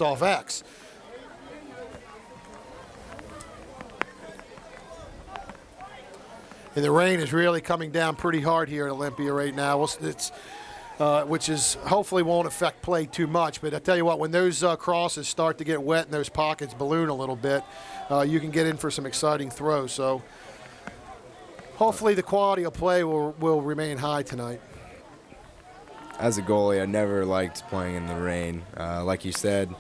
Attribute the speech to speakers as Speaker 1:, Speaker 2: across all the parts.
Speaker 1: off X. And the rain is really coming down pretty hard here at Olympia right now. Which is hopefully won't affect play too much. But I tell you what, when those crosses start to get wet and those pockets balloon a little bit, you can get in for some exciting throws. So hopefully the quality of play will remain high tonight.
Speaker 2: As a goalie, I never liked playing in the rain. Like you said,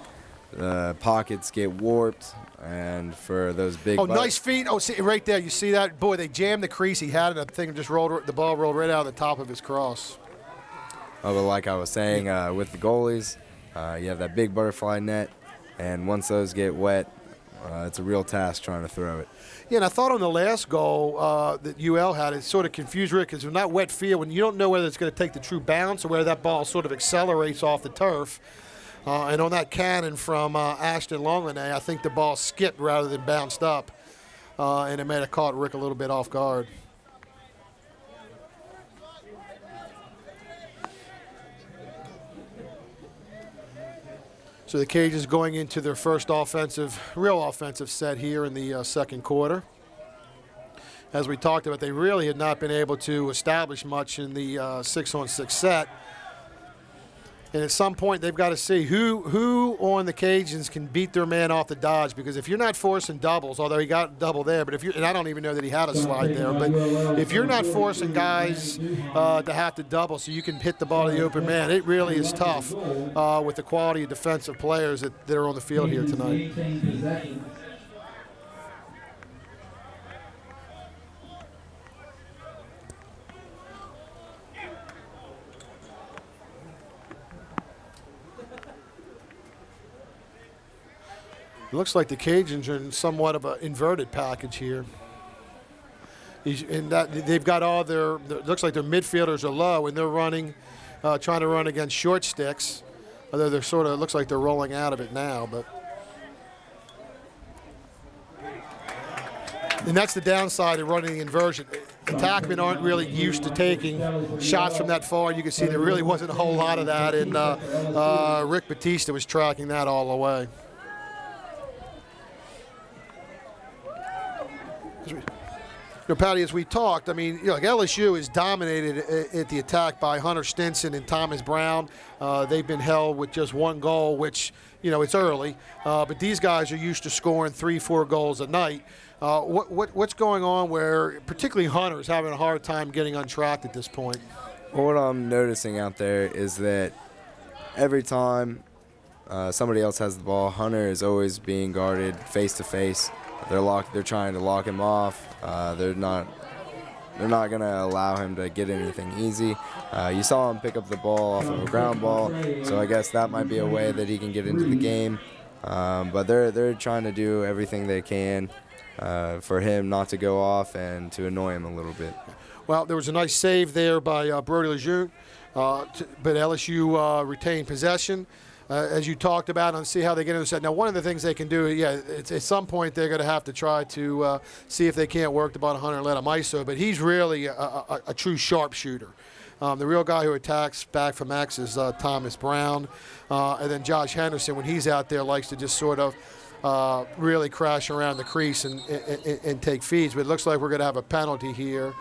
Speaker 2: the pockets get warped, and for those big.
Speaker 1: Oh, nice feet! Oh, see right there, you see that? Boy, they jammed the crease. He had it. I think just the ball rolled right out of the top of his cross.
Speaker 2: Oh, but like I was saying, with the goalies, you have that big butterfly net, and once those get wet, it's a real task trying to throw it.
Speaker 1: Yeah, and I thought on the last goal that UL had, it sort of confused Rick because when that wet field, when you don't know whether it's going to take the true bounce or whether that ball sort of accelerates off the turf. And on that cannon from Ashton Longlinay, I think the ball skipped rather than bounced up, and it may have caught Rick a little bit off guard. So the Cajuns going into their first real offensive set here in the second quarter. As we talked about, they really had not been able to establish much in the 6-on-6 set. And at some point, they've got to see who on the Cajuns can beat their man off the dodge. Because if you're not forcing doubles, although he got a double there, but and I don't even know that he had a slide there, but if you're not forcing guys to have to double so you can hit the ball to the open man, it really is tough with the quality of defensive players that are on the field here tonight. It looks like the Cajuns are in somewhat of an inverted package here. And that they've got all looks like their midfielders are low, and they're running, trying to run against short sticks. Although they're sort of, looks like they're rolling out of it now. And that's the downside of running the inversion. Attackmen aren't really used to taking shots from that far. You can see there really wasn't a whole lot of that, and Rick Batista was tracking that all the way. Patty, as we talked, I mean, like LSU is dominated at the attack by Hunter Stinson and Thomas Brown. They've been held with just one goal, which, it's early. But these guys are used to scoring 3-4 goals a night. What's going on where particularly Hunter is having a hard time getting untracked at this point?
Speaker 2: Well, what I'm noticing out there is that every time somebody else has the ball, Hunter is always being guarded face-to-face. They're trying to lock him off. They're not going to allow him to get anything easy. You saw him pick up the ball off of a ground ball, so I guess that might be a way that he can get into the game. But they're trying to do everything they can for him not to go off and to annoy him a little bit.
Speaker 1: Well, there was a nice save there by Brody Lejeune, but LSU retained possession. As you talked about, and see how they get into the set. Now, one of the things they can do, at some point they're going to have to try to see if they can't work the ball to Hunter and let him ISO, but he's really a true sharpshooter. The real guy who attacks back from X is Thomas Brown, and then Josh Henderson, when he's out there, likes to just sort of really crash around the crease and take feeds. But it looks like we're going to have a penalty here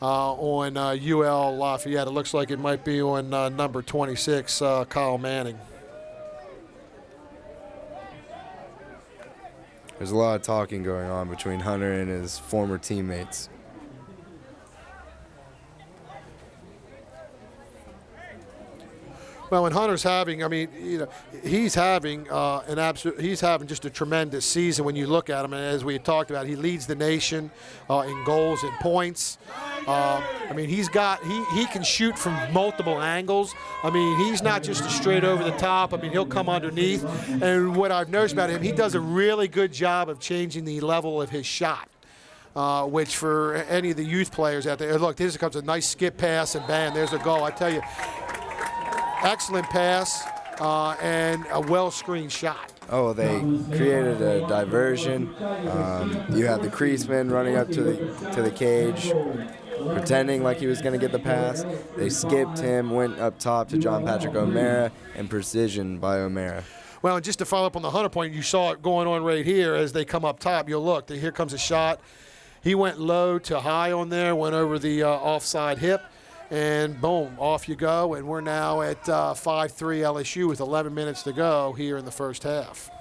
Speaker 1: on UL-Lafayette. It looks like it might be on number 26, Kyle Manning.
Speaker 2: There's a lot of talking going on between Hunter and his former teammates.
Speaker 1: Well, and Hunter's having, he's having he's having just a tremendous season when you look at him. And as we had talked about, he leads the nation in goals and points. He can shoot from multiple angles. He's not just a straight over the top. He'll come underneath. And what I've noticed about him, he does a really good job of changing the level of his shot. Which for any of the youth players out there, look, this comes a nice skip pass and bam, there's a goal. I tell you, excellent pass and a well-screened shot.
Speaker 2: Oh, they created a diversion. You had the creaseman running up to the cage, pretending like he was going to get the pass. They skipped him, went up top to John Patrick O'Mara, and precision by O'Mara.
Speaker 1: Well, and just to follow up on the Hunter point, you saw it going on right here as they come up top. You'll look. Here comes a shot. He went low to high on there, went over the offside hip, and boom, off you go. And we're now at 5-3 LSU with 11 minutes to go here in the first half.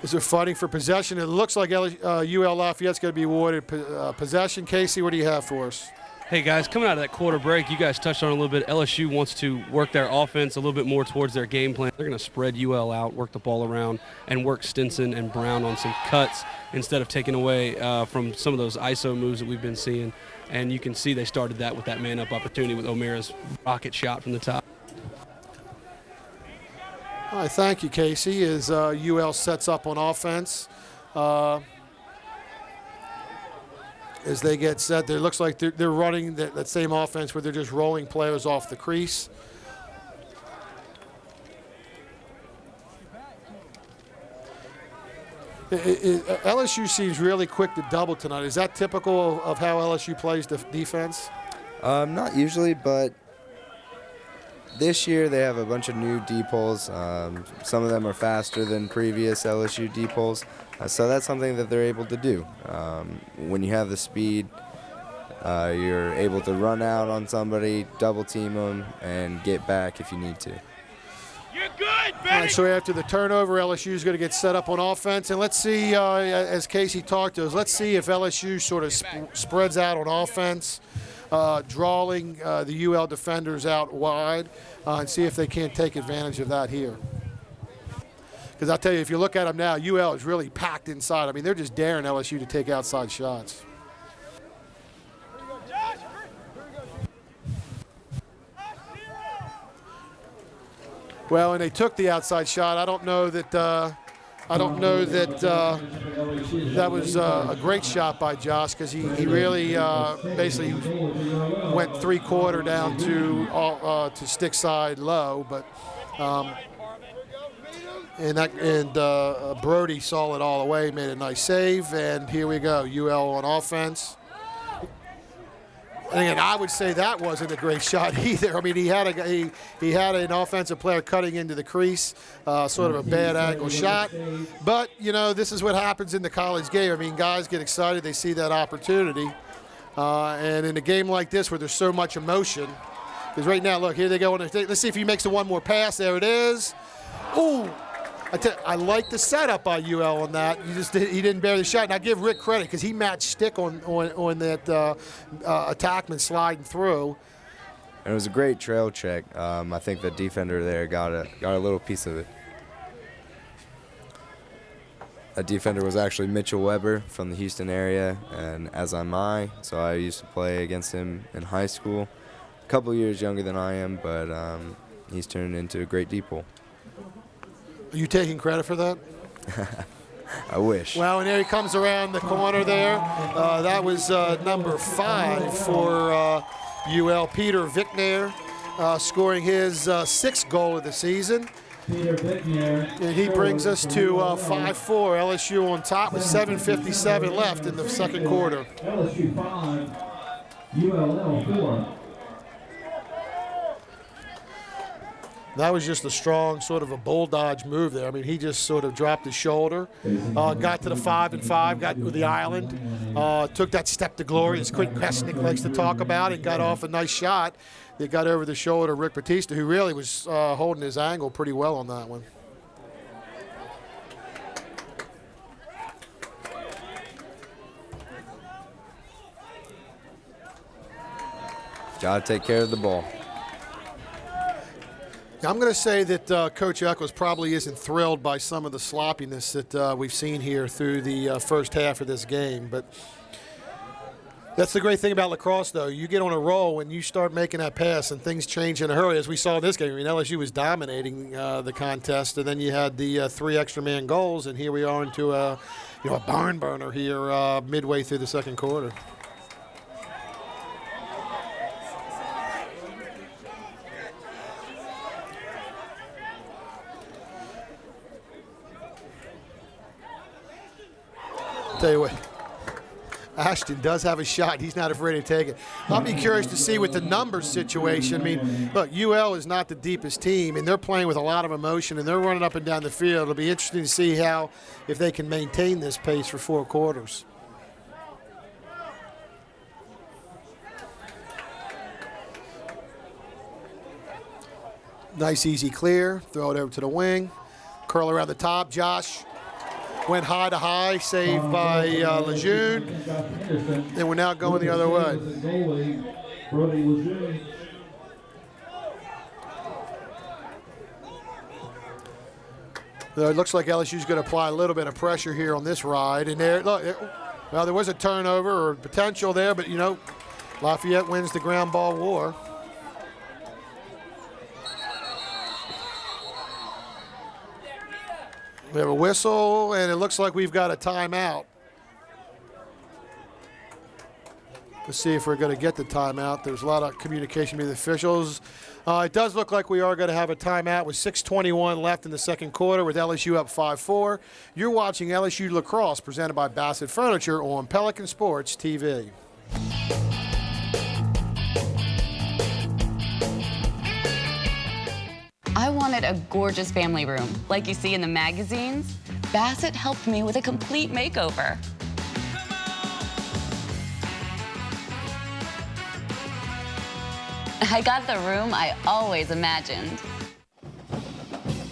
Speaker 1: Is there fighting for possession? It looks like UL-Lafayette's going to be awarded possession. Casey, what do you have for us?
Speaker 3: Hey, guys, coming out of that quarter break, you guys touched on it a little bit. LSU wants to work their offense a little bit more towards their game plan. They're going to spread UL out, work the ball around, and work Stinson and Brown on some cuts instead of taking away from some of those ISO moves that we've been seeing. And you can see they started that with that man-up opportunity with O'Mara's rocket shot from the top.
Speaker 1: All right, thank you, Casey. As UL sets up on offense, as they get set, it looks like they're running that same offense where they're just rolling players off the crease. LSU seems really quick to double tonight. Is that typical of how LSU plays the defense?
Speaker 2: Not usually, but this year they have a bunch of new D-poles. Some of them are faster than previous LSU D-poles, so that's something that they're able to do. When you have the speed, you're able to run out on somebody, double team them, and get back if you need to.
Speaker 4: You're good, Benny.
Speaker 1: All right, so after the turnover, LSU is going to get set up on offense. And let's see, as Casey talked to us, let's see if LSU sort of spreads out on offense, drawing the UL defenders out wide, and see if they can't take advantage of that here. Because I'll tell you, if you look at them now, UL is really packed inside. I mean, they're just daring LSU to take outside shots. Well, and they took the outside shot. I don't know that that was a great shot by Josh, because he really basically went three-quarter down to stick side low, but Brody saw it all the way, made a nice save, and here we go, UL on offense. And again, I would say that wasn't a great shot either. I mean, he had an offensive player cutting into the crease, sort of a bad angle shot. But, you know, this is what happens in the college game. I mean, guys get excited. They see that opportunity. And in a game like this where there's so much emotion, because right now, look, here they go. Let's see if he makes the one more pass. There it is. Ooh. I like the setup by UL on that. He didn't bear the shot. And I give Rick credit, because he matched stick on that attackman sliding through.
Speaker 2: And it was a great trail check. I think the defender there got a little piece of it. That defender was actually Mitchell Weber from the Houston area, and as am I. So I used to play against him in high school. A couple years younger than I am, but he's turned into a great D-pole.
Speaker 1: Are you taking credit for that?
Speaker 2: I wish.
Speaker 1: Well, and there he comes around the corner there. That was number 5 for UL, Peter Vicknair, scoring his 6th goal of the season. And he brings us to 5-4. LSU on top with 7:57 left in the second quarter.
Speaker 5: LSU 5, ULL 4.
Speaker 1: That was just a strong sort of a bull dodge move there. I mean, he just sort of dropped his shoulder, got to the 5-5, got with the island, took that step to glory, as Quentin Kwesnick likes to talk about, and got off a nice shot that got over the shoulder of Rick Batista, who really was holding his angle pretty well on that one.
Speaker 2: Got to take care of the ball.
Speaker 1: I'm going to say that Coach Eccles probably isn't thrilled by some of the sloppiness that we've seen here through the first half of this game. But that's the great thing about lacrosse, though. You get on a roll when you start making that pass, and things change in a hurry, as we saw in this game. I mean, LSU was dominating the contest, and then you had the 3 extra man goals, and here we are into a barn burner here midway through the second quarter. Tell you what, Ashton does have a shot. He's not afraid to take it. I'll be curious to see with the numbers situation. I mean, look, UL is not the deepest team, and they're playing with a lot of emotion, and they're running up and down the field. It'll be interesting to see if they can maintain this pace for 4 quarters. Nice, easy clear. Throw it over to the wing. Curl around the top. Josh went high to high, saved by Lejeune. And we're now going the other way. It looks like LSU's going to apply a little bit of pressure here on this ride. And there, look, well, there was a turnover or potential there, but, you know, Lafayette wins the ground ball war. We have a whistle, and it looks like we've got a timeout. Let's see if we're going to get the timeout. There's a lot of communication between the officials. It does look like we are going to have a timeout with 6:21 left in the second quarter with LSU up 5-4. You're watching LSU Lacrosse presented by Bassett Furniture on Pelican Sports TV.
Speaker 6: I wanted a gorgeous family room, like you see in the magazines. Bassett helped me with a complete makeover. I got the room I always imagined.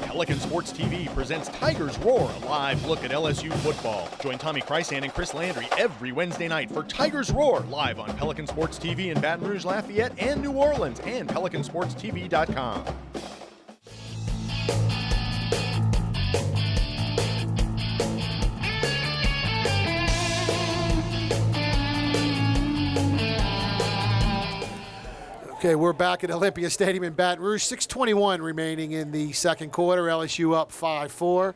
Speaker 4: Pelican Sports TV presents Tigers Roar, a live look at LSU football. Join Tommy Krysan and Chris Landry every Wednesday night for Tigers Roar, live on Pelican Sports TV in Baton Rouge, Lafayette, and New Orleans, and PelicanSportsTV.com.
Speaker 1: Okay, we're back at Olympia Stadium in Baton Rouge. 6:21 remaining in the second quarter. LSU up 5-4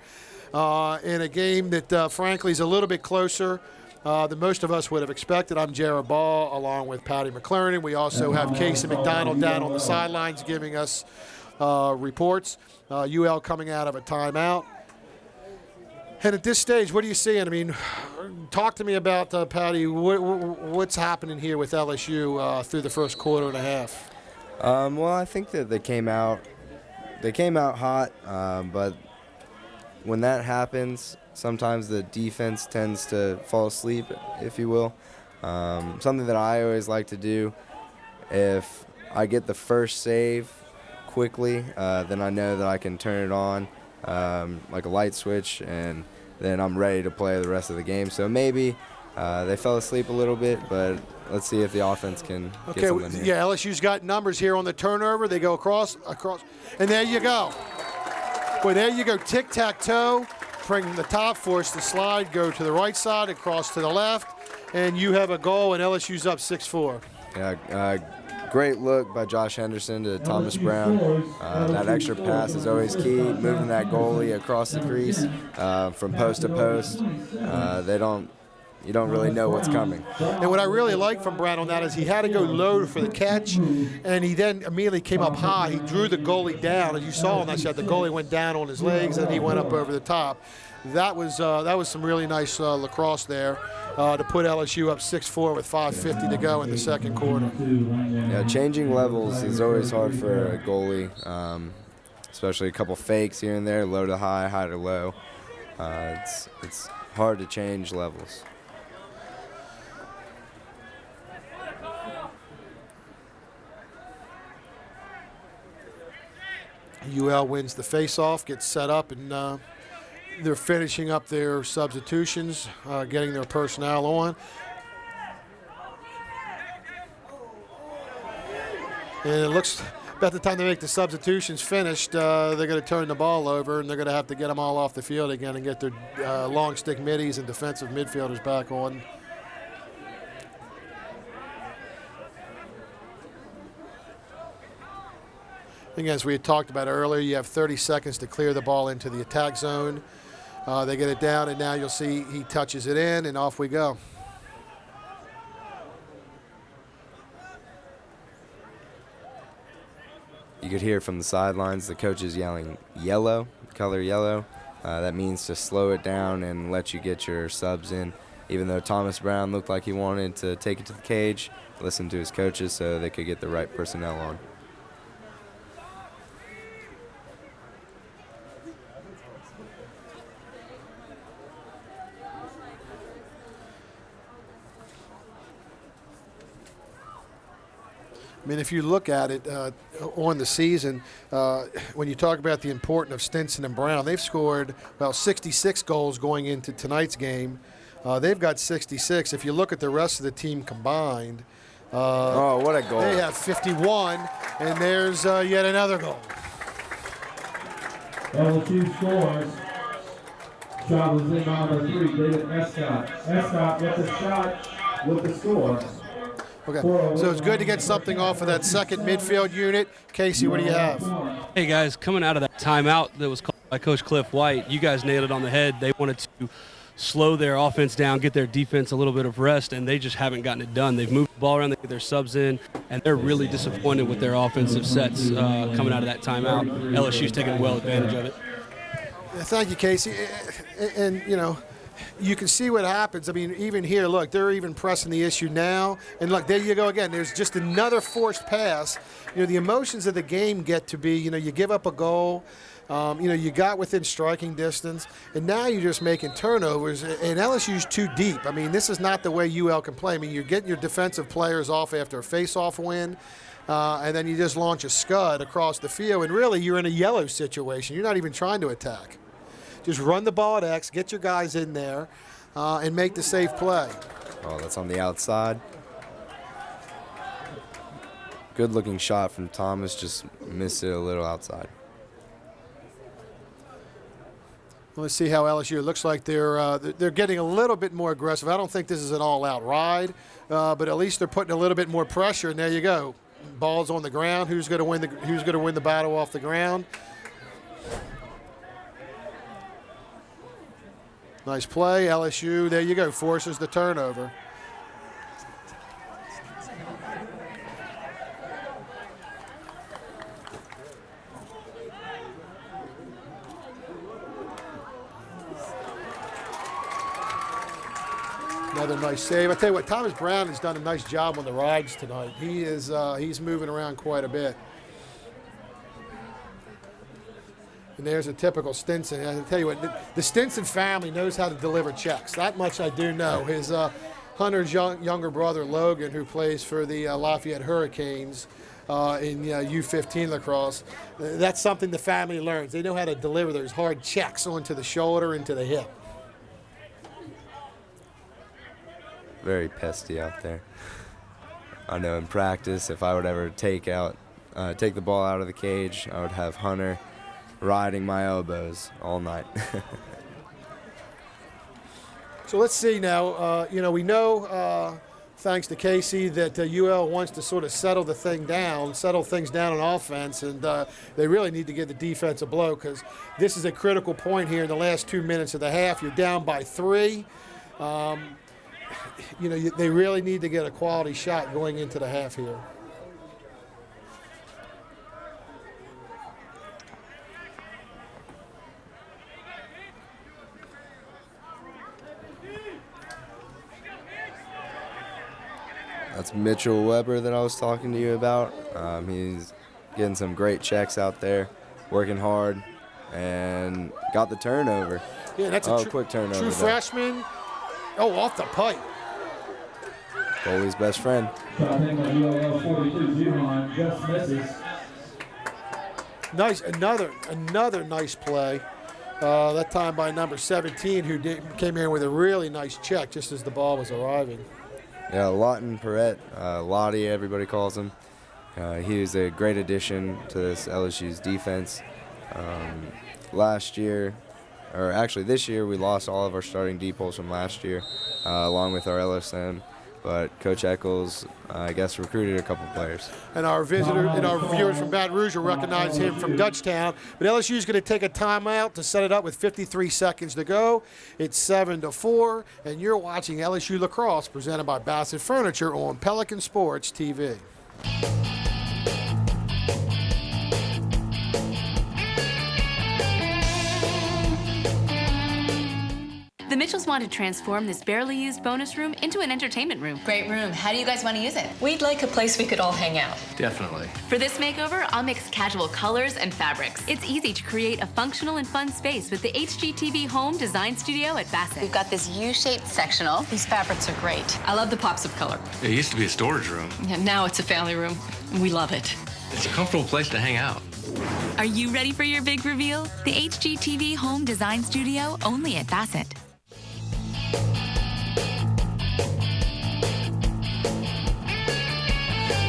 Speaker 1: in a game that, frankly, is a little bit closer than most of us would have expected. I'm Jared Ball along with Paddy McClernon. We also have Casey McDonald down on the sidelines giving us reports. UL coming out of a timeout. And at this stage, what are you seeing? I mean, talk to me about, Paddy, what's happening here with LSU through the first quarter and a half?
Speaker 2: Well, I think that they came out hot, but when that happens, sometimes the defense tends to fall asleep, if you will. Something that I always like to do, if I get the first save quickly, then I know that I can turn it on like a light switch, and then I'm ready to play the rest of the game. So maybe they fell asleep a little bit, but let's see if the offense can get something here.
Speaker 1: Yeah, LSU's got numbers here on the turnover. They go across, and there you go. Boy, there you go, tic-tac-toe. Bring the top, force the slide, go to the right side, across to the left, and you have a goal, and LSU's up 6-4.
Speaker 2: Yeah, great look by Josh Henderson to Thomas Brown. That extra pass is always key, moving that goalie across the crease from post to post. You don't really know what's coming.
Speaker 1: And what I really like from Brown on that is he had to go low for the catch, and he then immediately came up high. He drew the goalie down. As you saw on that shot, the goalie went down on his legs, and he went up over the top. That was some really nice lacrosse there to put LSU up 6-4 with 5:50 to go in the second quarter.
Speaker 2: Yeah, changing levels is always hard for a goalie, especially a couple fakes here and there, low to high, high to low. It's hard to change levels.
Speaker 1: UL wins the face-off, gets set up, and they're finishing up their substitutions, getting their personnel on. And it looks, about the time they make the substitutions finished, they're going to turn the ball over, and they're going to have to get them all off the field again and get their long stick middies and defensive midfielders back on. Again, as we had talked about earlier, you have 30 seconds to clear the ball into the attack zone. They get it down, and now you'll see he touches it in, and off we go.
Speaker 2: You could hear from the sidelines the coaches yelling yellow, color yellow. That means to slow it down and let you get your subs in. even though Thomas Brown looked like he wanted to take it to the cage, listened to his coaches so they could get the right personnel on.
Speaker 1: I mean, if you look at it on the season, when you talk about the importance of Stinson and Brown, they've scored, 66 goals going into tonight's game. They've got 66. If you look at the rest of the team combined,
Speaker 2: what a goal.
Speaker 1: They have 51, and there's yet another goal.
Speaker 5: LSU scores. Shot was in by number 3, David Escott. Escott gets a shot with the score.
Speaker 1: Okay, so it's good to get something off of that second midfield unit. Casey, what do you have?
Speaker 3: Hey, guys, coming out of that timeout that was called by Coach Cliff White, you guys nailed it on the head. They wanted to slow their offense down, get their defense a little bit of rest, and they just haven't gotten it done. They've moved the ball around, they get their subs in, and they're really disappointed with their offensive sets coming out of that timeout. LSU's taking well advantage of it.
Speaker 1: Thank you, Casey. And you know, you can see what happens. I mean, even here, look, they're even pressing the issue now. And look, there you go again. There's just another forced pass. You know, the emotions of the game get to be, you know, you give up a goal. You got within striking distance, and now you're just making turnovers, and LSU's too deep. I mean, this is not the way UL can play. I mean, you're getting your defensive players off after a face-off win, and then you just launch a scud across the field, and really you're in a yellow situation. You're not even trying to attack. Just run the ball at X, get your guys in there, and make the safe play.
Speaker 2: Oh, that's on the outside. Good-looking shot from Thomas, just missed it a little outside.
Speaker 1: Let's see how LSU. It looks like they're getting a little bit more aggressive. I don't think this is an all-out ride, but at least they're putting a little bit more pressure. And there you go, ball's on the ground. Who's going to win the battle off the ground? Nice play, LSU. There you go, forces the turnover. Another nice save. I tell you what, Thomas Brown has done a nice job on the rides tonight. He is he's moving around quite a bit. And there's a typical Stinson. I tell you what, the Stinson family knows how to deliver checks. That much I do know. His Hunter's younger brother, Logan, who plays for the Lafayette Hurricanes in U15 lacrosse, that's something the family learns. They know how to deliver those hard checks onto the shoulder and to the hip.
Speaker 2: Very pesty out there. I know in practice, if I would ever take the ball out of the cage, I would have Hunter riding my elbows all night.
Speaker 1: So let's see now. We know, thanks to Casey, that UL wants to sort of settle things down on offense, and they really need to give the defense a blow because this is a critical point here in the last 2 minutes of the half. You're down by 3. They really need to get a quality shot going into the half here.
Speaker 2: That's Mitchell Weber that I was talking to you about. He's getting some great checks out there, working hard, and got the turnover.
Speaker 1: Yeah, that's a
Speaker 2: quick turnover.
Speaker 1: True freshman. Oh, off the pipe.
Speaker 2: Goalie's best friend.
Speaker 5: ULL 42 line just misses.
Speaker 1: Nice, another nice play. That time by number 17, who came in with a really nice check just as the ball was arriving.
Speaker 2: Yeah, Lawton Perrette, Lottie, everybody calls him. He was a great addition to this LSU's defense. Last year, or actually this year, we lost all of our starting D-poles from last year, along with our LSM. But Coach Eccles, I guess, recruited a couple players.
Speaker 1: And our viewers from Baton Rouge will recognize him from Dutchtown. But LSU is going to take a timeout to set it up with 53 seconds to go. It's 7-4, and you're watching LSU Lacrosse presented by Bassett Furniture on Pelican Sports TV.
Speaker 7: The officials want to transform this barely used bonus room into an entertainment room.
Speaker 6: Great room. How do you guys want to use it?
Speaker 8: We'd like a place we could all hang out.
Speaker 9: Definitely.
Speaker 7: For this makeover, I'll mix casual colors and fabrics. It's easy to create a functional and fun space with the HGTV Home Design Studio at Bassett.
Speaker 6: We've got this U-shaped sectional.
Speaker 8: These fabrics are great.
Speaker 7: I love the pops of color.
Speaker 9: It used to be a storage room.
Speaker 8: And now it's a family room. We love it.
Speaker 9: It's a comfortable place to hang out.
Speaker 7: Are you ready for your big reveal? The HGTV Home Design Studio, only at Bassett.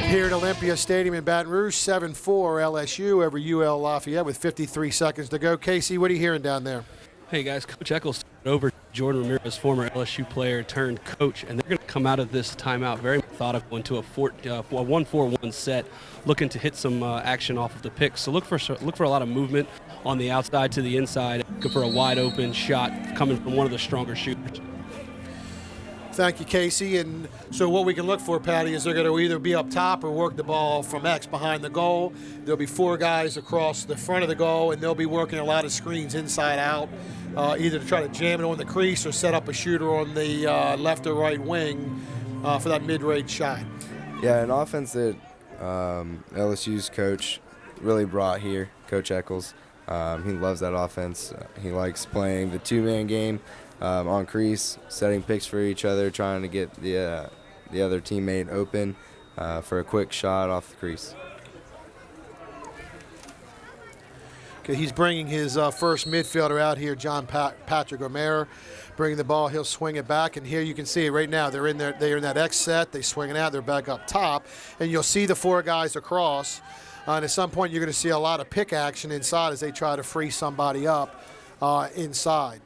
Speaker 1: Here at Olympia Stadium in Baton Rouge, 7-4 LSU over UL-Lafayette with 53 seconds to go. Casey, what are you hearing down there?
Speaker 3: Hey guys, Coach Eccles over Jordan Ramirez, former LSU player turned coach, and they're going to come out of this timeout very methodical into a 1-4-1 set, looking to hit some action off of the picks. So look for a lot of movement on the outside to the inside, looking for a wide open shot coming from one of the stronger shooters.
Speaker 1: Thank you, Casey. And so what we can look for, Patty, is they're going to either be up top or work the ball from X behind the goal. There'll be 4 guys across the front of the goal, and they'll be working a lot of screens inside out, either to try to jam it on the crease or set up a shooter on the left or right wing for that mid-range shot.
Speaker 2: Yeah, an offense that LSU's coach really brought here, Coach Eccles. He loves that offense. He likes playing the 2-man game. On crease, setting picks for each other, trying to get the other teammate open for a quick shot off the crease.
Speaker 1: Okay, he's bringing his first midfielder out here, John Patrick O'Mara, bringing the ball. He'll swing it back, and here you can see it right now. They're in that X set. They swing it out. They're back up top, and you'll see the 4 guys across. And at some point, you're going to see a lot of pick action inside as they try to free somebody up inside.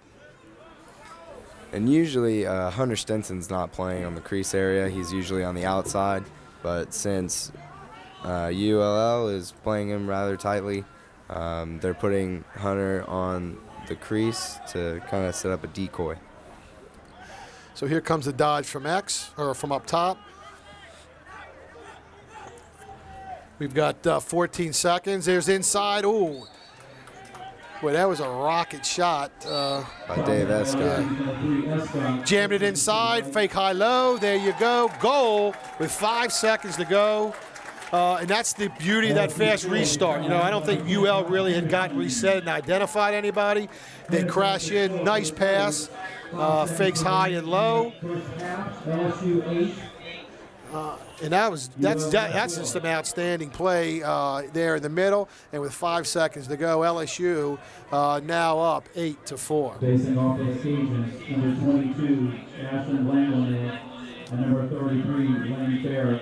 Speaker 2: And usually Hunter Stinson's not playing on the crease area. He's usually on the outside. But since ULL is playing him rather tightly, they're putting Hunter on the crease to kind of set up a decoy.
Speaker 1: So here comes the dodge from X, or from up top. We've got 14 seconds. There's inside. Ooh. Boy, that was a rocket shot.
Speaker 2: By Dave Escott.
Speaker 1: Jammed it inside, fake high-low. There you go. Goal with 5 seconds to go. And that's the beauty of that fast restart. You know, I don't think UL really had gotten reset and identified anybody. They crash in. Nice pass. Fakes high and low. And that's just an outstanding play there in the middle. And with 5 seconds to go, LSU now up 8-4.
Speaker 5: Facing off those Cajuns, number 22, Ashton Landlin, and number 33, Lane Fair.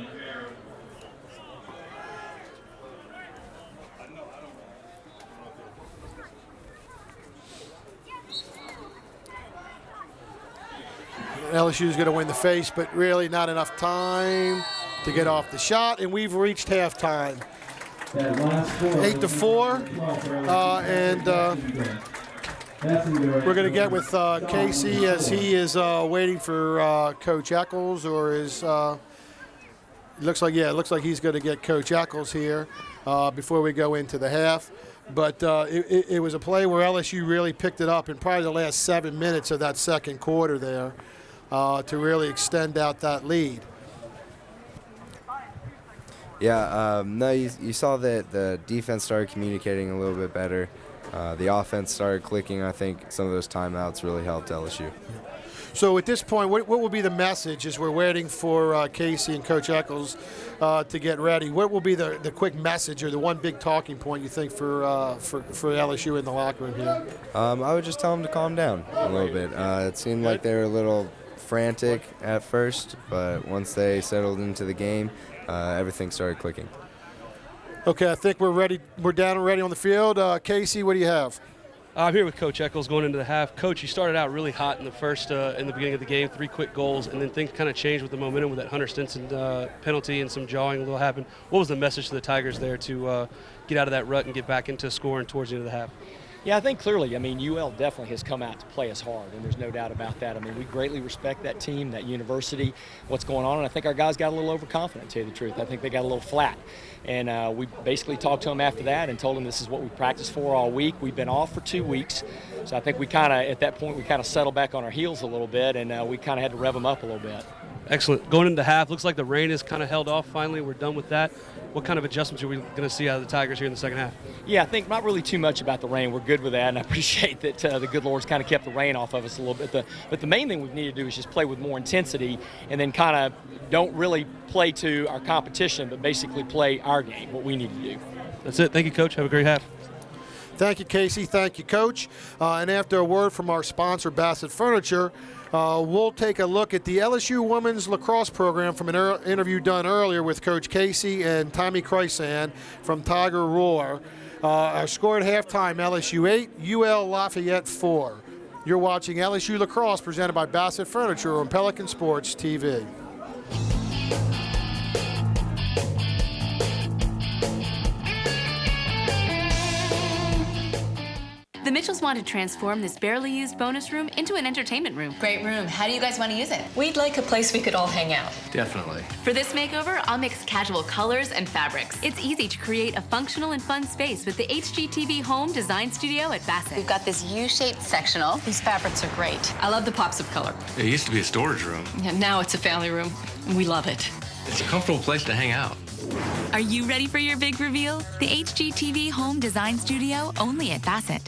Speaker 1: LSU is going to win the face, but really not enough time to get off the shot, and we've reached halftime. 8-4, and we're going to get with Casey as he is waiting for Coach Eccles, or is it looks like he's going to get Coach Eccles here before we go into the half. But it was a play where LSU really picked it up in probably the last 7 minutes of that second quarter there. To really extend out that lead.
Speaker 2: Yeah, no, you saw that the defense started communicating a little bit better. The offense started clicking. I think some of those timeouts really helped LSU.
Speaker 1: So at this point, what will be the message as we're waiting for Casey and Coach Eccles to get ready? What will be the quick message or the one big talking point you think for LSU in the locker room here?
Speaker 2: I would just tell them to calm down a little bit. It seemed like they were a little frantic at first, but once they settled into the game, everything started clicking.
Speaker 1: Okay, I think we're ready. We're down and ready on the field. Casey, what do you have?
Speaker 3: I'm here with Coach Eccles going into the half. Coach, you started out really hot in the beginning of the game, 3 quick goals, and then things kind of changed with the momentum with that Hunter Stinson penalty and some jawing a little happened. What was the message to the Tigers there to get out of that rut and get back into scoring towards the end of the half?
Speaker 10: Yeah, I think clearly, I mean, UL definitely has come out to play us hard, and there's no doubt about that. I mean, we greatly respect that team, that university, what's going on, and I think our guys got a little overconfident, to tell you the truth. I think they got a little flat. And we basically talked to them after that and told them this is what we practiced for all week. We've been off for 2 weeks, so I think we kind of, at that point, we kind of settled back on our heels a little bit, and we kind of had to rev them up a little bit.
Speaker 3: Excellent. Going into half, looks like the rain is kind of held off finally. We're done with that. What kind of adjustments are we going to see out of the Tigers here in the second half?
Speaker 10: Yeah, I think not really too much about the rain. We're good with that, and I appreciate that the good Lord's kind of kept the rain off of us a little bit. But the main thing we need to do is just play with more intensity and then kind of don't really play to our competition, but basically play our game, what we need to do.
Speaker 3: That's it. Thank you, Coach. Have a great half.
Speaker 1: Thank you, Casey. Thank you, Coach. And after a word from our sponsor, Bassett Furniture, we'll take a look at the LSU women's lacrosse program from an interview done earlier with Coach Casey and Tommy Chrysan from Tiger Roar. Our score at halftime, LSU 8, UL-Lafayette 4. You're watching LSU Lacrosse presented by Bassett Furniture on Pelican Sports TV.
Speaker 7: The Mitchells want to transform this barely used bonus room into an entertainment room.
Speaker 8: Great room. How do you guys want to use it? We'd like a place we could all hang out.
Speaker 9: Definitely.
Speaker 7: For this makeover, I'll mix casual colors and fabrics. It's easy to create a functional and fun space with the HGTV Home Design Studio at Bassett.
Speaker 8: We've got this U-shaped sectional. These fabrics are great. I love the pops of color.
Speaker 9: It used to be a storage room.
Speaker 8: Yeah, now it's a family room. We love it.
Speaker 9: It's a comfortable place to hang out.
Speaker 7: Are you ready for your big reveal? The HGTV Home Design Studio, only at Bassett.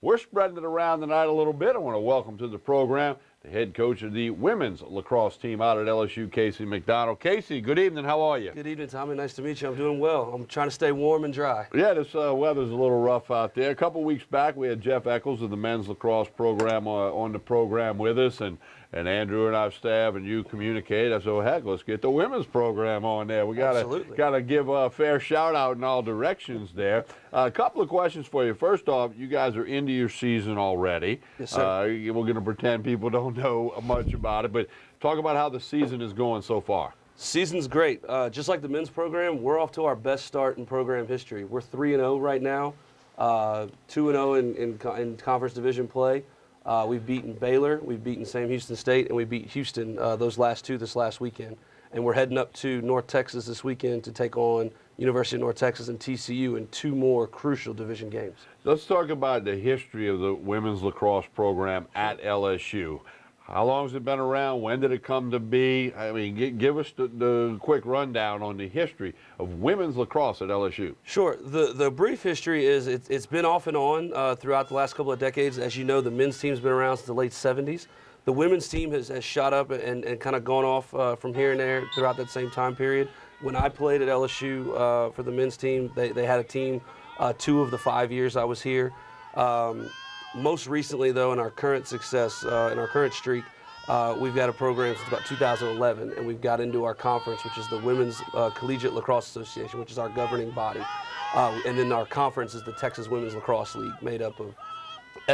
Speaker 11: We're spreading it around tonight a little bit. I want to welcome to the program the head coach of the women's lacrosse team out at LSU, Casey McDonald. Casey, good evening. How are you?
Speaker 3: Good evening, Tommy. Nice to meet you. I'm doing well. I'm trying to stay warm and dry.
Speaker 11: Yeah, this weather's a little rough out there. A couple weeks back, we had Jeff Eccles of the men's lacrosse program on the program with us, and Andrew and our staff and you communicate. I said, well, heck, let's get the women's program on there. We gotta give a fair shout out in all directions there. A couple of questions for you. First off, you guys are into your season already.
Speaker 3: Yes, sir.
Speaker 11: We're going to pretend people don't know much about it, but talk about how the season is going so far.
Speaker 3: Season's great. Just like the men's program, we're off to our best start in program history. We're 3-0 right now, 2-0 in conference division play. We've beaten Baylor, we've beaten Sam Houston State, and we beat Houston those last two this last weekend. And we're heading up to North Texas this weekend to take on University of North Texas and TCU in 2 more crucial division games.
Speaker 11: Let's talk about the history of the women's lacrosse program at LSU. How long has it been around? When did it come to be? I mean, give us the quick rundown on the history of women's lacrosse at LSU.
Speaker 3: Sure. The brief history is it's been off and on throughout the last couple of decades. As you know, the men's team's been around since the late 70s. The women's team has shot up and kind of gone off from here and there throughout that same time period. When I played at LSU for the men's team, they had a team 2 of the 5 years I was here. Most recently, though, in our current success, in our current streak, we've got a program since about 2011, and we've got into our conference, which is the Women's Collegiate Lacrosse Association, which is our governing body. And then our conference is the Texas Women's Lacrosse League, made up of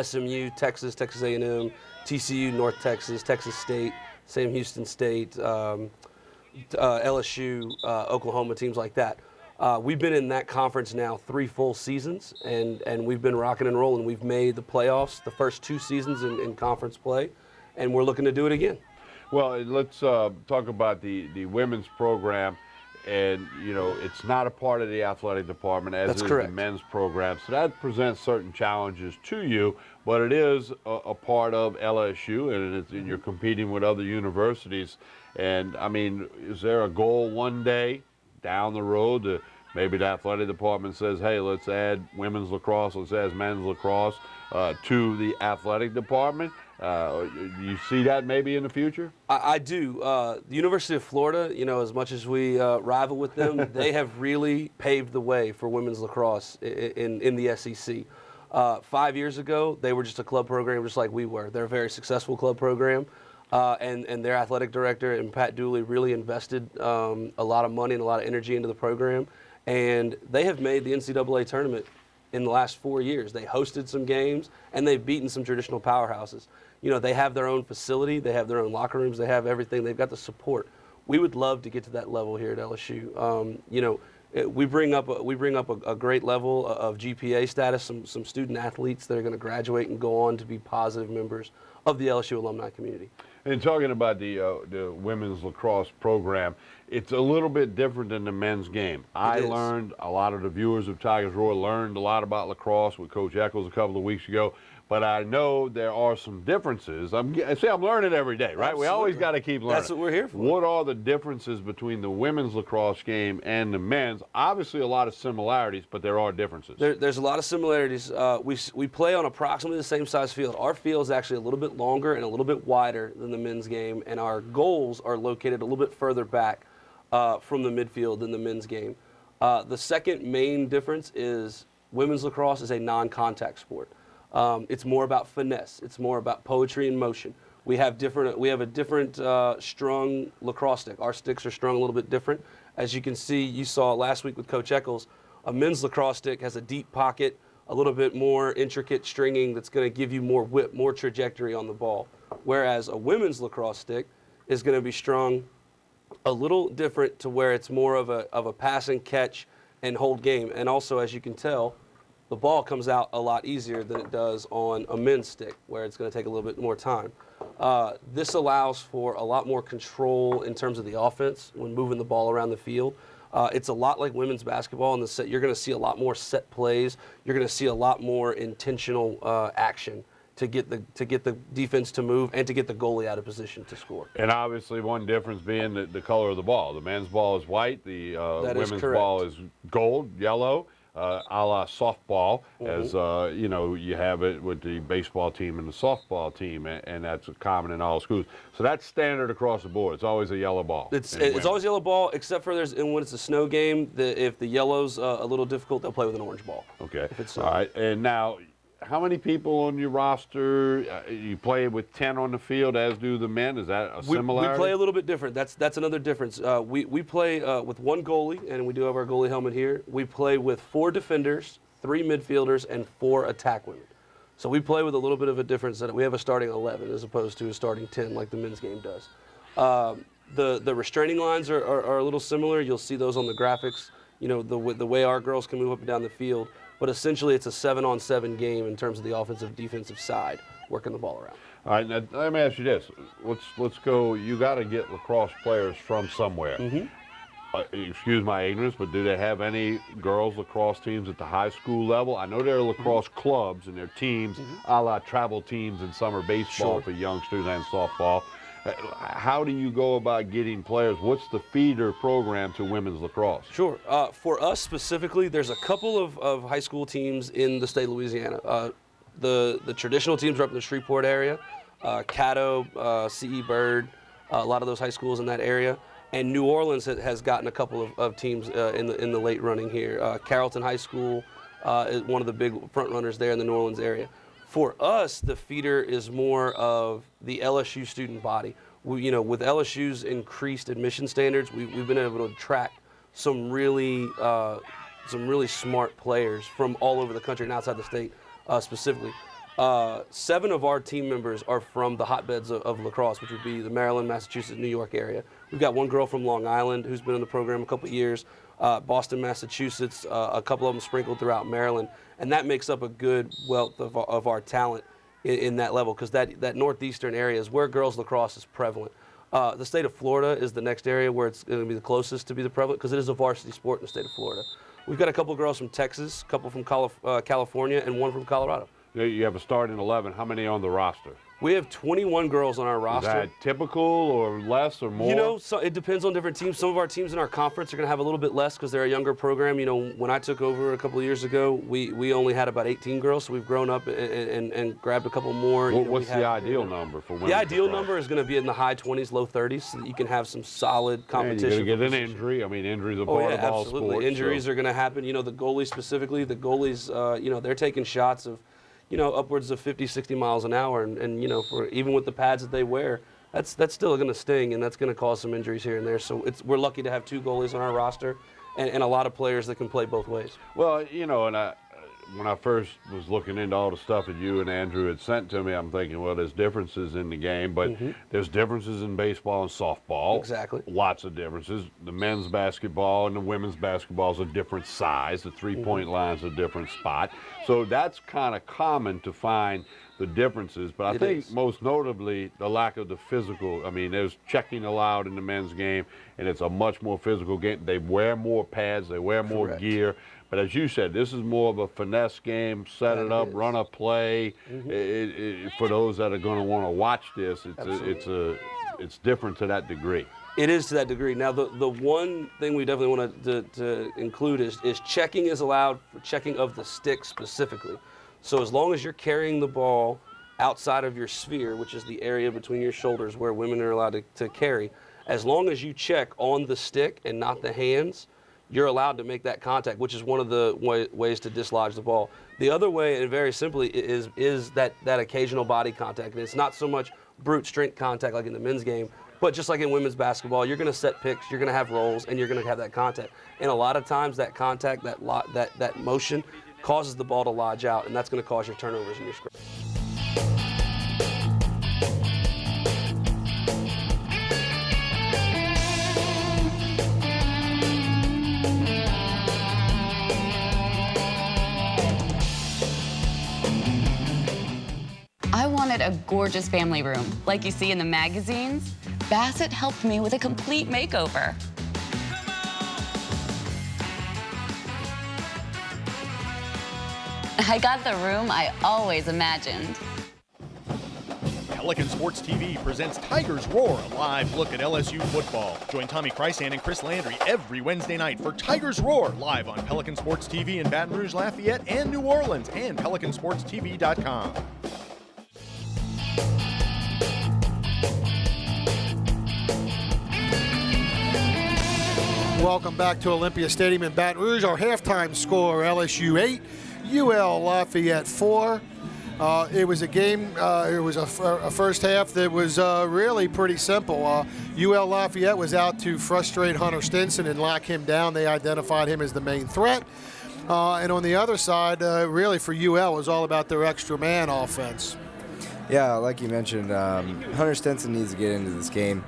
Speaker 3: SMU, Texas, Texas A&M, TCU, North Texas, Texas State, Sam Houston State, LSU, Oklahoma, teams like that. We've been in that conference now 3 full seasons, and we've been rocking and rolling. We've made the playoffs the first 2 seasons in conference play, and we're looking to do it again.
Speaker 11: Well, let's talk about the women's program. And, you know, it's not a part of the athletic department as
Speaker 3: That's
Speaker 11: is
Speaker 3: correct.
Speaker 11: the men's program. So that presents certain challenges to you, but it is a part of LSU, and you're competing with other universities. And, I mean, is there a goal one day down the road to maybe the athletic department says, hey, let's add women's lacrosse, let's add men's lacrosse to the athletic department? You see that maybe in the future?
Speaker 3: I do. The University of Florida, you know, as much as we rival with them, they have really paved the way for women's lacrosse in the SEC. 5 years ago, they were just a club program just like we were. They're a very successful club program. And their athletic director and Pat Dooley really invested a lot of money and a lot of energy into the program. And they have made the NCAA tournament in the last 4 years. They hosted some games, and they've beaten some traditional powerhouses. You know, they have their own facility, they have their own locker rooms, they have everything, they've got the support. We would love to get to that level here at LSU. You know, we bring up a great level of GPA status, some student athletes that are going to graduate and go on to be positive members of the LSU alumni community.
Speaker 11: And talking about the women's lacrosse program, it's a little bit different than the men's game. I learned, a lot of the viewers of Tigers Roar learned a lot about lacrosse with Coach Eccles a couple of weeks ago, but I know there are some differences. I'm learning every day, right? Absolutely. We always got to keep learning.
Speaker 3: That's what we're here for.
Speaker 11: What are the differences between the women's lacrosse game and the men's? Obviously a lot of similarities, but there are differences.
Speaker 3: There's a lot of similarities. We play on approximately the same size field. Our field is actually a little bit longer and a little bit wider than the men's game, and our goals are located a little bit further back from the midfield than the men's game. The second main difference is women's lacrosse is a non-contact sport. It's more about finesse. It's more about poetry and motion. We have a different strung lacrosse stick. Our sticks are strung a little bit different. As you can see, you saw last week with Coach Eccles, a men's lacrosse stick has a deep pocket, a little bit more intricate stringing that's going to give you more whip, more trajectory on the ball. Whereas a women's lacrosse stick is going to be strung a little different to where it's more of a pass and catch and hold game. And also, as you can tell, the ball comes out a lot easier than it does on a men's stick, where it's going to take a little bit more time. This allows for a lot more control in terms of the offense when moving the ball around the field. It's a lot like women's basketball in the set. You're going to see a lot more set plays. You're going to see a lot more intentional action to get the defense to move and to get the goalie out of position to score.
Speaker 11: And obviously one difference being the color of the ball. The men's ball is white. The women's ball is gold, yellow. A la softball, as you know, you have it with the baseball team and the softball team, and that's common in all schools. So that's standard across the board. It's always a yellow ball.
Speaker 3: It's always a yellow ball, except for when it's a snow game. If the yellow's a little difficult, they'll play with an orange ball.
Speaker 11: Okay. All right. And now, how many people on your roster? You play with 10 on the field, as do the men. Is that a similarity?
Speaker 3: We play a little bit different. That's another difference. We play with one goalie, and we do have our goalie helmet here. We play with 4 defenders, 3 midfielders, and 4 attack women. So we play with a little bit of a difference. That we have a starting 11 as opposed to a starting 10 like the men's game does. The restraining lines are a little similar. You'll see those on the graphics. You know, the way our girls can move up and down the field. But essentially, it's a 7-on-7 game in terms of the offensive defensive side, working the ball around.
Speaker 11: All right, now let me ask you this. Let's go. You got to get lacrosse players from somewhere. Excuse my ignorance, but do they have any girls lacrosse teams at the high school level? I know there are lacrosse clubs and their teams, a la travel teams in summer baseball for young students and softball. How do you go about getting players? What's the feeder program to women's lacrosse?
Speaker 3: Sure. For us specifically, there's a couple of high school teams in the state of Louisiana. The traditional teams are up in the Shreveport area, Caddo, C.E. Bird, a lot of those high schools in that area. And New Orleans has gotten a couple of teams in the late running here. Carrollton High School is one of the big front runners there in the New Orleans area. For us, the feeder is more of the LSU student body. With LSU's increased admission standards, we've been able to attract some really smart players from all over the country and outside the state specifically. 7 of our team members are from the hotbeds of lacrosse, which would be the Maryland, Massachusetts, New York area. We've got one girl from Long Island who's been in the program a couple of years, Boston, Massachusetts, a couple of them sprinkled throughout Maryland, and that makes up a good wealth of our talent in that level, because that northeastern area is where girls lacrosse is prevalent. The state of Florida is the next area where it's going to be the closest to be the prevalent, because it is a varsity sport in the state of Florida. We've got a couple of girls from Texas, a couple from California, and one from Colorado.
Speaker 11: You have a starting 11. How many on the roster?
Speaker 3: We have 21 girls on our roster.
Speaker 11: Is that typical or less or more?
Speaker 3: So it depends on different teams. Some of our teams in our conference are going to have a little bit less because they're a younger program. When I took over a couple of years ago, we only had about 18 girls, so we've grown up and grabbed a couple more.
Speaker 11: What's the ideal number for women?
Speaker 3: The ideal number is going to be in the high 20s, low 30s, so that you can have some solid competition.
Speaker 11: You're going to get an injury. I mean, injuries are part of all
Speaker 3: absolutely.
Speaker 11: sports.
Speaker 3: Injuries are going to happen. The goalies specifically, they're taking shots of upwards of 50, 60 miles an hour, and for even with the pads that they wear, that's still going to sting, and that's going to cause some injuries here and there. So we're lucky to have 2 goalies on our roster, and a lot of players that can play both ways.
Speaker 11: Well, and when I first was looking into all the stuff that you and Andrew had sent to me, I'm thinking, well, there's differences in the game, but there's differences in baseball and softball.
Speaker 3: Exactly.
Speaker 11: Lots of differences. The men's basketball and the women's basketball is a different size. The three-point line's a different spot. So that's kind of common to find the differences, but I think most notably the lack of the physical. I mean, there's checking allowed in the men's game, and it's a much more physical game. They wear more pads, they wear more gear. But as you said, this is more of a finesse game, set it up, run a play. For those that are going to want to watch this, it's different to that degree.
Speaker 3: It is to that degree. Now, the one thing we definitely want to include is checking is allowed for checking of the stick specifically. So as long as you're carrying the ball outside of your sphere, which is the area between your shoulders where women are allowed to carry, as long as you check on the stick and not the hands, you're allowed to make that contact, which is one of the ways to dislodge the ball. The other way, and very simply, is that occasional body contact. And it's not so much brute strength contact like in the men's game, but just like in women's basketball, you're going to set picks, you're going to have rolls, and you're going to have that contact. And a lot of times that contact, that motion, causes the ball to lodge out, and that's going to cause your turnovers in your scrimmage.
Speaker 6: I wanted a gorgeous family room, like you see in the magazines. Bassett helped me with a complete makeover. I got the room I always imagined.
Speaker 4: Pelican Sports TV presents Tigers Roar, a live look at LSU football. Join Tommy Chrysan and Chris Landry every Wednesday night for Tigers Roar, live on Pelican Sports TV in Baton Rouge, Lafayette, and New Orleans, and PelicanSportsTV.com.
Speaker 1: Welcome back to Olympia Stadium in Baton Rouge. Our halftime score, LSU 8, UL-Lafayette 4. It was a game, it was a first half that was really pretty simple. UL-Lafayette was out to frustrate Hunter Stinson and lock him down. They identified him as the main threat. And on the other side, really for UL, it was all about their extra man offense.
Speaker 2: Yeah, like you mentioned, Hunter Stinson needs to get into this game.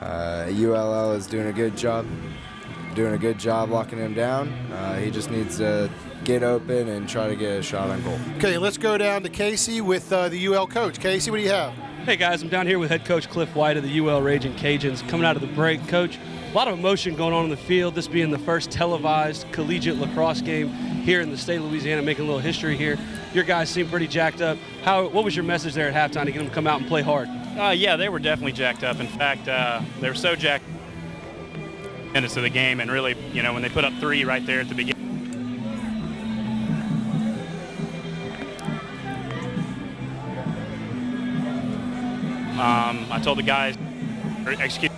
Speaker 2: ULL is doing a good job locking him down. He just needs to get open and try to get a shot on goal.
Speaker 1: Okay, let's go down to Casey with the UL coach. Casey, what do you have?
Speaker 3: Hey guys, I'm down here with head coach Cliff White of the UL Ragin' Cajuns. Coming out of the break, coach, a lot of emotion going on in the field, this being the first televised collegiate lacrosse game here in the state of Louisiana, making a little history here. Your guys seem pretty jacked up. What was your message there at halftime to get them to come out and play hard?
Speaker 12: Yeah, they were definitely jacked up. In fact, they were so jacked minutes of the game, and really, when they put up 3 right there at the beginning. I told the guys, execute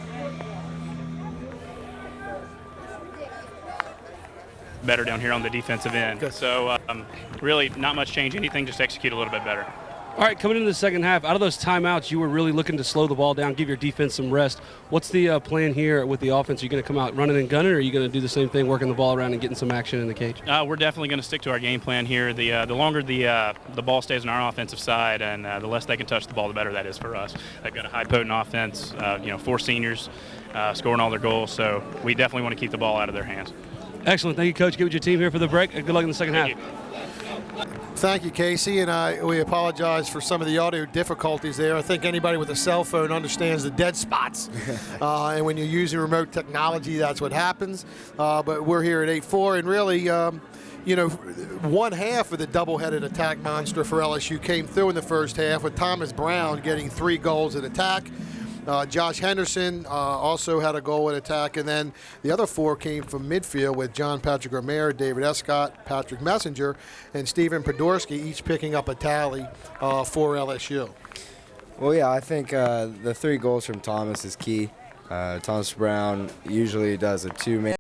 Speaker 12: better down here on the defensive end. Good. So really not much change, anything, just execute a little bit better.
Speaker 3: All right, coming into the second half, out of those timeouts, you were really looking to slow the ball down, give your defense some rest. What's the plan here with the offense? Are you going to come out running and gunning, or are you going to do the same thing, working the ball around and getting some action in the cage?
Speaker 12: We're definitely going to stick to our game plan here. The longer the ball stays on our offensive side, and the less they can touch the ball, the better that is for us. They've got a high potent offense, 4 seniors scoring all their goals, so we definitely want to keep the ball out of their hands.
Speaker 3: Excellent. Thank you, Coach. Get with your team here for the break. Good luck in the second half.
Speaker 1: Thank you, Casey, and we apologize for some of the audio difficulties there. I think anybody with a cell phone understands the dead spots, and when you're using remote technology, that's what happens. But we're here at 8-4, and really, one half of the double-headed attack monster for LSU came through in the first half with Thomas Brown getting 3 goals at attack. Josh Henderson also had a goal at attack, and then the other 4 came from midfield with John Patrick Romero, David Escott, Patrick Messenger, and Stephen Podorski, each picking up a tally for LSU.
Speaker 2: Well, yeah, I think the 3 goals from Thomas is key. Thomas Brown usually does a 2-man